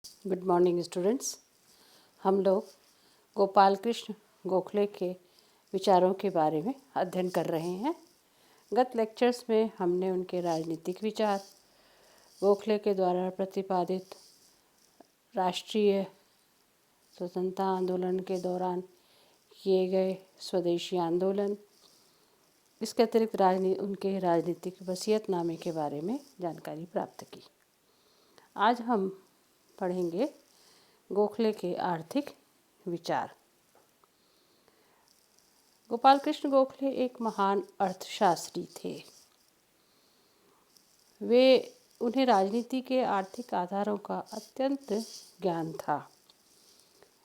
Good morning students. हम लोग गोपाल कृष्ण गोखले के विचारों के बारे में अध्ययन कर रहे हैं। गत लेक्चर्स में हमने उनके राजनीतिक विचार, गोखले के द्वारा प्रतिपादित राष्ट्रीय स्वतंत्रता आंदोलन के दौरान किए गए स्वदेशी आंदोलन, इसके अतिरिक्त उनके राजनीतिक वसीयतनामे के बारे में जानकारी प्राप्त की। आज हम पढ़ेंगे गोखले के आर्थिक विचार। गोपाल कृष्ण गोखले एक महान अर्थशास्त्री थे। उन्हें राजनीति के आर्थिक आधारों का अत्यंत ज्ञान था।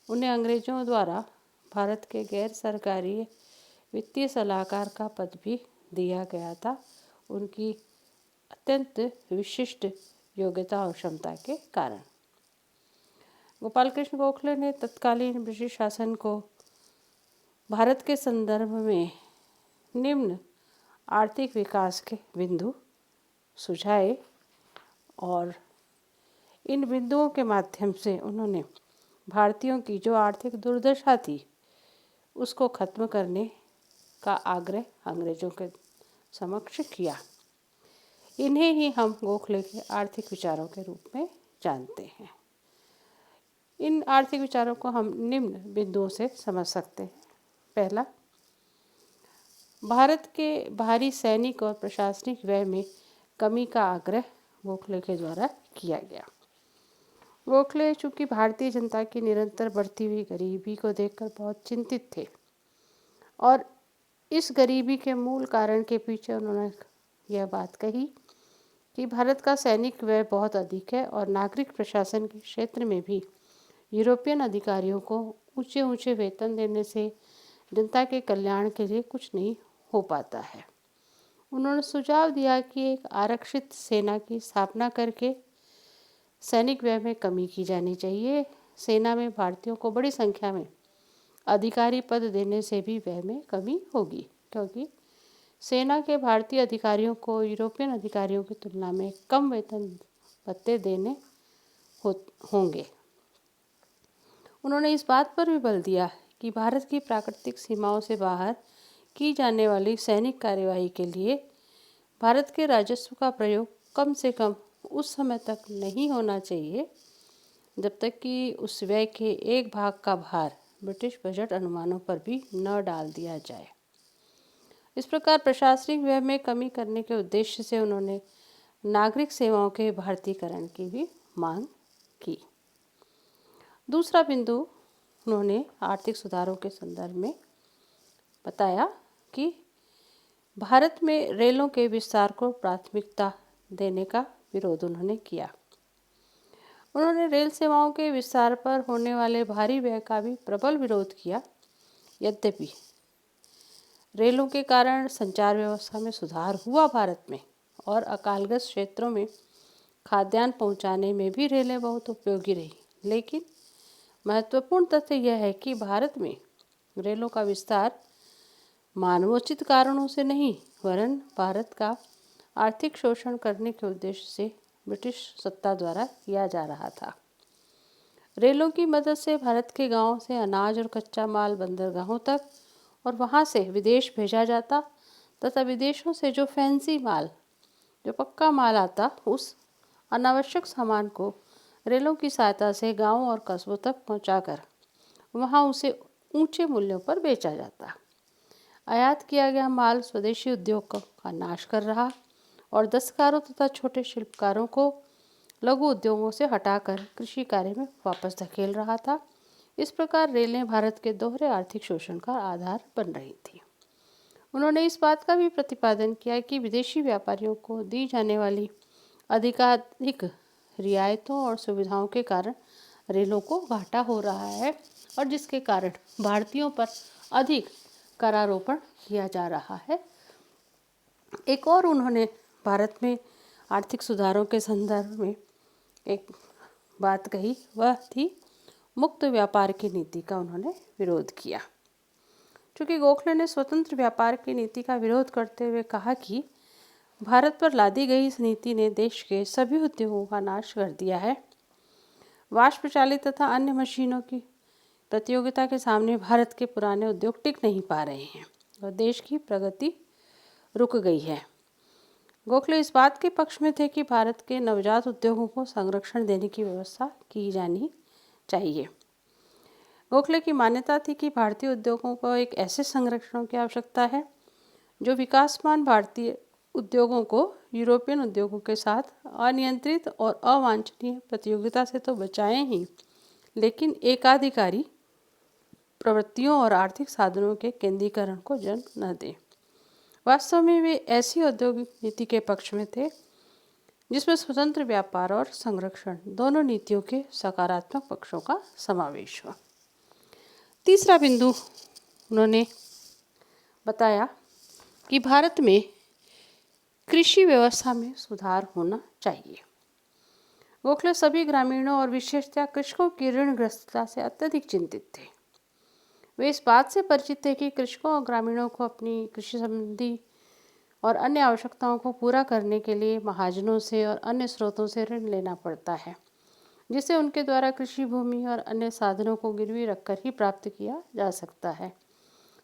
उन्हें अंग्रेजों द्वारा भारत के गैर सरकारी वित्तीय सलाहकार का पद भी दिया गया था, उनकी अत्यंत विशिष्ट योग्यता और क्षमता के कारण। गोपाल कृष्ण गोखले ने तत्कालीन ब्रिटिश शासन को भारत के संदर्भ में निम्न आर्थिक विकास के बिंदु सुझाए और इन बिंदुओं के माध्यम से उन्होंने भारतीयों की जो आर्थिक दुर्दशा थी उसको खत्म करने का आग्रह अंग्रेजों के समक्ष किया। इन्हें ही हम गोखले के आर्थिक विचारों के रूप में जानते हैं। इन आर्थिक विचारों को हम निम्न बिंदुओं से समझ सकते हैं। पहला, भारत के भारी सैनिक और प्रशासनिक व्यय में कमी का आग्रह गोखले के द्वारा किया गया। गोखले चूँकि भारतीय जनता की निरंतर बढ़ती हुई गरीबी को देखकर बहुत चिंतित थे और इस गरीबी के मूल कारण के पीछे उन्होंने यह बात कही कि भारत का सैनिक व्यय बहुत अधिक है और नागरिक प्रशासन के क्षेत्र में भी यूरोपियन अधिकारियों को ऊंचे ऊंचे वेतन देने से जनता के कल्याण के लिए कुछ नहीं हो पाता है। उन्होंने सुझाव दिया कि एक आरक्षित सेना की स्थापना करके सैनिक व्यय में कमी की जानी चाहिए। सेना में भारतीयों को बड़ी संख्या में अधिकारी पद देने से भी व्यय में कमी होगी, क्योंकि सेना के भारतीय अधिकारियों को यूरोपियन अधिकारियों की तुलना में कम वेतन भत्ते देने होंगे। उन्होंने इस बात पर भी बल दिया कि भारत की प्राकृतिक सीमाओं से बाहर की जाने वाली सैनिक कार्यवाही के लिए भारत के राजस्व का प्रयोग कम से कम उस समय तक नहीं होना चाहिए जब तक कि उस व्यय के एक भाग का भार ब्रिटिश बजट अनुमानों पर भी न डाल दिया जाए। इस प्रकार प्रशासनिक व्यय में कमी करने के उद्देश्य से उन्होंने नागरिक सेवाओं के भारतीयकरण की भी मांग की। दूसरा बिंदु, उन्होंने आर्थिक सुधारों के संदर्भ में बताया कि भारत में रेलों के विस्तार को प्राथमिकता देने का विरोध उन्होंने किया। उन्होंने रेल सेवाओं के विस्तार पर होने वाले भारी व्यय का भी प्रबल विरोध किया। यद्यपि रेलों के कारण संचार व्यवस्था में सुधार हुआ भारत में और अकालग्रस्त क्षेत्रों में खाद्यान्न पहुंचाने में भी रेलें बहुत उपयोगी रही, लेकिन महत्वपूर्ण तथ्य यह है कि भारत में रेलों का विस्तार मानवोचित कारणों से नहीं वरन भारत का आर्थिक शोषण करने के उद्देश्य से ब्रिटिश सत्ता द्वारा किया जा रहा था। रेलों की मदद से भारत के गांवों से अनाज और कच्चा माल बंदरगाहों तक और वहां से विदेश भेजा जाता तथा विदेशों से जो फैंसी माल, जो पक्का माल आता, उस अनावश्यक सामान को रेलों की सहायता से गांवों और कस्बों तक पहुंचाकर वहां उसे ऊंचे मूल्यों पर बेचा जाता। आयात किया गया माल स्वदेशी उद्योग का नाश कर रहा और दस्तकारों तथा छोटे शिल्पकारों को लघु उद्योगों से हटाकर कृषि कार्य में वापस धकेल रहा था। इस प्रकार रेलें भारत के दोहरे आर्थिक शोषण का आधार बन रही थी। उन्होंने इस बात का भी प्रतिपादन किया कि विदेशी व्यापारियों को दी जाने वाली अधिकाधिक रियायतों और सुविधाओं के कारण रेलों को घाटा हो रहा है और जिसके कारण भारतीयों पर अधिक करारोपण किया जा रहा है। एक और उन्होंने भारत में आर्थिक सुधारों के संदर्भ में एक बात कही, वह थी मुक्त व्यापार की नीति का उन्होंने विरोध किया। चूँकि गोखले ने स्वतंत्र व्यापार की नीति का विरोध करते हुए कहा कि भारत पर लादी गई इस नीति ने देश के सभी उद्योगों का नाश कर दिया है। वाष्प चालित तथा अन्य मशीनों की प्रतियोगिता के सामने भारत के पुराने उद्योग टिक नहीं पा रहे हैं और देश की प्रगति रुक गई है। गोखले इस बात के पक्ष में थे कि भारत के नवजात उद्योगों को संरक्षण देने की व्यवस्था की जानी चाहिए। गोखले की मान्यता थी कि भारतीय उद्योगों को एक ऐसे संरक्षण की आवश्यकता है जो विकासमान भारतीय उद्योगों को यूरोपियन उद्योगों के साथ अनियंत्रित और अवांछनीय प्रतियोगिता से तो बचाएं ही, लेकिन एकाधिकारी प्रवृत्तियों और आर्थिक साधनों के केंद्रीकरण को जन्म न दे। वास्तव में वे ऐसी औद्योगिक नीति के पक्ष में थे जिसमें स्वतंत्र व्यापार और संरक्षण दोनों नीतियों के सकारात्मक पक्षों का समावेश हो। तीसरा बिंदु उन्होंने बताया कि भारत में कृषि व्यवस्था में सुधार होना चाहिए। गोखले सभी ग्रामीणों और विशेषतः कृषकों की ऋणग्रस्तता से अत्यधिक चिंतित थे। वे इस बात से परिचित थे कि कृषकों और ग्रामीणों को अपनी कृषि संबंधी और अन्य आवश्यकताओं को पूरा करने के लिए महाजनों से और अन्य स्रोतों से ऋण लेना पड़ता है, जिसे उनके द्वारा कृषि भूमि और अन्य साधनों को गिरवी रखकर ही प्राप्त किया जा सकता है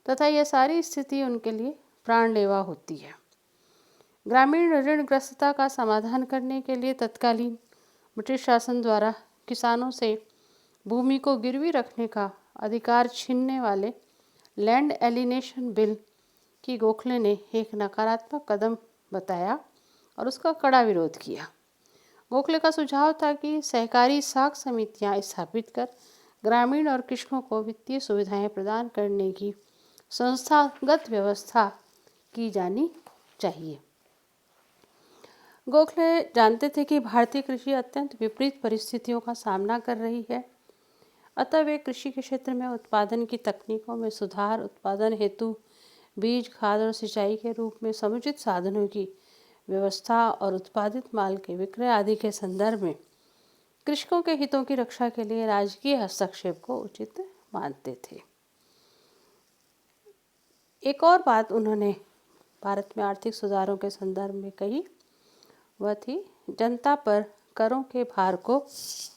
तथा यह सारी स्थिति उनके लिए प्राणलेवा होती है। ग्रामीण ऋणग्रस्तता का समाधान करने के लिए तत्कालीन ब्रिटिश शासन द्वारा किसानों से भूमि को गिरवी रखने का अधिकार छीनने वाले लैंड एलिनेशन बिल की गोखले ने एक नकारात्मक कदम बताया और उसका कड़ा विरोध किया। गोखले का सुझाव था कि सहकारी साख समितियां स्थापित कर ग्रामीण और कृषकों को वित्तीय सुविधाएं प्रदान करने की संस्थागत व्यवस्था की जानी चाहिए। गोखले जानते थे कि भारतीय कृषि अत्यंत विपरीत परिस्थितियों का सामना कर रही है, अतः वे कृषि के क्षेत्र में उत्पादन की तकनीकों में सुधार, उत्पादन हेतु बीज, खाद और सिंचाई के रूप में समुचित साधनों की व्यवस्था और उत्पादित माल के विक्रय आदि के संदर्भ में कृषकों के हितों की रक्षा के लिए राजकीय हस्तक्षेप को उचित मानते थे। एक और बात उन्होंने भारत में आर्थिक सुधारों के संदर्भ में कही, वह थी जनता पर करों के भार को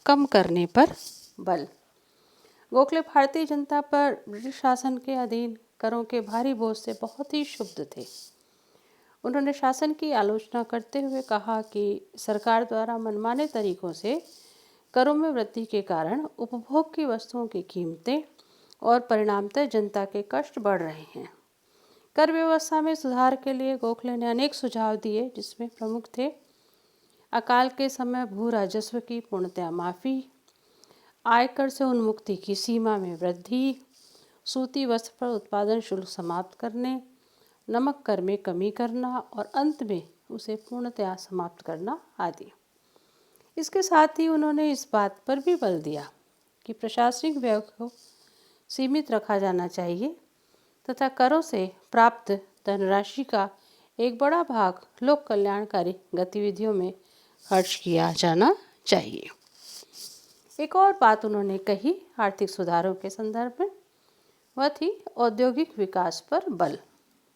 कम करने पर बल। गोखले भारतीय जनता पर ब्रिटिश शासन के अधीन करों के भारी बोझ से बहुत ही क्षुब्ध थे। उन्होंने शासन की आलोचना करते हुए कहा कि सरकार द्वारा मनमाने तरीकों से करों में वृद्धि के कारण उपभोग की वस्तुओं की कीमतें और परिणामतः जनता के कष्ट बढ़ रहे हैं। कर व्यवस्था में सुधार के लिए गोखले ने अनेक सुझाव दिए, जिसमें प्रमुख थे अकाल के समय भू राजस्व की पूर्णतया माफ़ी, आयकर से उन्मुक्ति की सीमा में वृद्धि, सूती वस्त्र पर उत्पादन शुल्क समाप्त करने, नमक कर में कमी करना और अंत में उसे पूर्णतया समाप्त करना आदि। इसके साथ ही उन्होंने इस बात पर भी बल दिया कि प्रशासनिक व्यय को सीमित रखा जाना चाहिए तथा करों से प्राप्त धनराशि का एक बड़ा भाग लोक कल्याणकारी गतिविधियों में खर्च किया जाना चाहिए। एक और बात उन्होंने कही आर्थिक सुधारों के संदर्भ में, वह थी औद्योगिक विकास पर बल।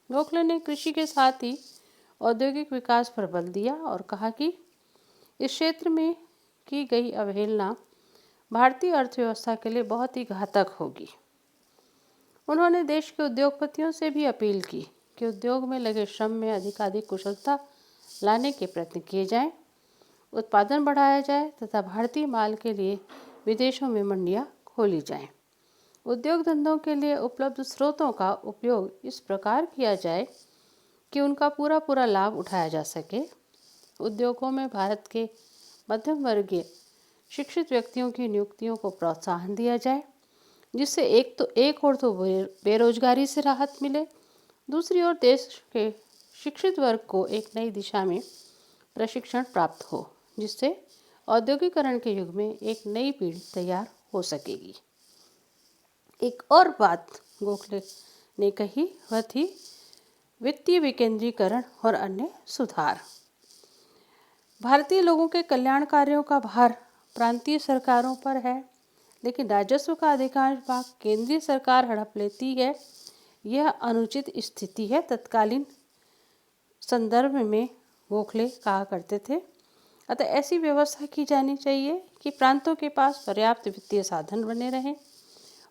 गोखले ने कृषि के साथ ही औद्योगिक विकास पर बल दिया और कहा कि इस क्षेत्र में की गई अवहेलना भारतीय अर्थव्यवस्था के लिए बहुत ही घातक होगी। उन्होंने देश के उद्योगपतियों से भी अपील की कि उद्योग में लगे श्रम में अधिकाधिक कुशलता लाने के प्रयत्न किए जाएं, उत्पादन बढ़ाया जाए तथा भारतीय माल के लिए विदेशों में मंडियां खोली जाएं। उद्योग धंधों के लिए उपलब्ध स्रोतों का उपयोग इस प्रकार किया जाए कि उनका पूरा लाभ उठाया जा सके। उद्योगों में भारत के मध्यम वर्गीय शिक्षित व्यक्तियों की नियुक्तियों को प्रोत्साहन दिया जाए, जिससे एक ओर तो बेरोजगारी से राहत मिले, दूसरी ओर देश के शिक्षित वर्ग को एक नई दिशा में प्रशिक्षण प्राप्त हो, जिससे औद्योगिकरण के युग में एक नई पीढ़ी तैयार हो सकेगी। एक और बात गोखले ने कही, वह थी वित्तीय विकेंद्रीकरण और अन्य सुधार। भारतीय लोगों के कल्याण कार्यों का भार प्रांतीय सरकारों पर है, लेकिन राजस्व का अधिकांश भाग केंद्रीय सरकार हड़प लेती है। यह अनुचित स्थिति है। तत्कालीन संदर्भ में गोखले कहा करते थे, अतः ऐसी व्यवस्था की जानी चाहिए कि प्रांतों के पास पर्याप्त वित्तीय साधन बने रहें।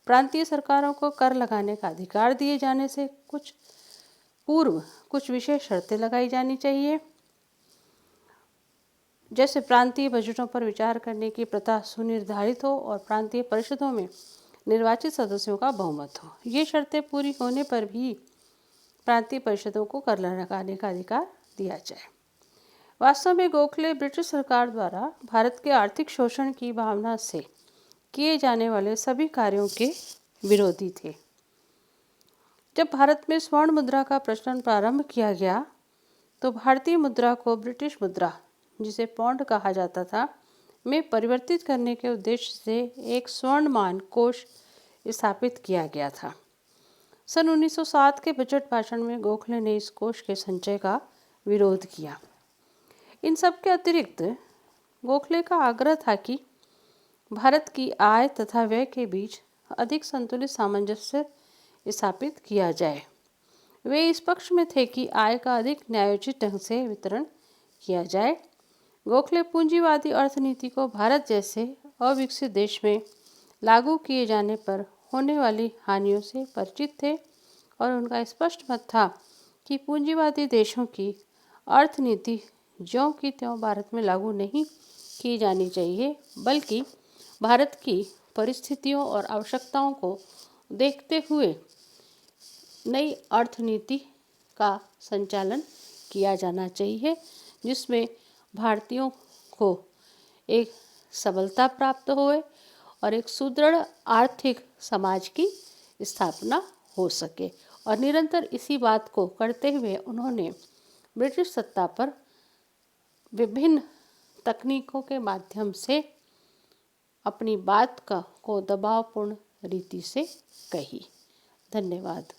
प्रांतीय सरकारों को कर लगाने का अधिकार दिए जाने से पूर्व कुछ विशेष शर्तें लगाई जानी चाहिए, जैसे प्रांतीय बजटों पर विचार करने की प्रथा सुनिर्धारित हो और प्रांतीय परिषदों में निर्वाचित सदस्यों का बहुमत हो। ये शर्तें पूरी होने पर भी प्रांतीय परिषदों को कर लगाने का अधिकार दिया जाए। वास्तव में गोखले ब्रिटिश सरकार द्वारा भारत के आर्थिक शोषण की भावना से किए जाने वाले सभी कार्यों के विरोधी थे। जब भारत में स्वर्ण मुद्रा का प्रचलन प्रारंभ किया गया तो भारतीय मुद्रा को ब्रिटिश मुद्रा, जिसे पौंड कहा जाता था, में परिवर्तित करने के उद्देश्य से एक स्वर्णमान कोष स्थापित किया गया था। सन 1907 के बजट भाषण में गोखले ने इस कोष के संचय का विरोध किया। इन सब के अतिरिक्त गोखले का आग्रह था कि भारत की आय तथा व्यय के बीच अधिक संतुलित सामंजस्य स्थापित किया जाए। वे इस पक्ष में थे कि आय का अधिक न्यायोचित ढंग से वितरण किया जाए। गोखले पूंजीवादी अर्थनीति को भारत जैसे अविकसित देश में लागू किए जाने पर होने वाली हानियों से परिचित थे और उनका स्पष्ट मत था कि पूंजीवादी देशों की अर्थनीति ज्यों की त्यों भारत में लागू नहीं की जानी चाहिए, बल्कि भारत की परिस्थितियों और आवश्यकताओं को देखते हुए नई अर्थनीति का संचालन किया जाना चाहिए, जिसमें भारतीयों को एक सबलता प्राप्त होए और एक सुदृढ़ आर्थिक समाज की स्थापना हो सके। और निरंतर इसी बात को करते हुए उन्होंने ब्रिटिश सत्ता पर विभिन्न तकनीकों के माध्यम से अपनी बात को दबावपूर्ण रीति से कही। धन्यवाद।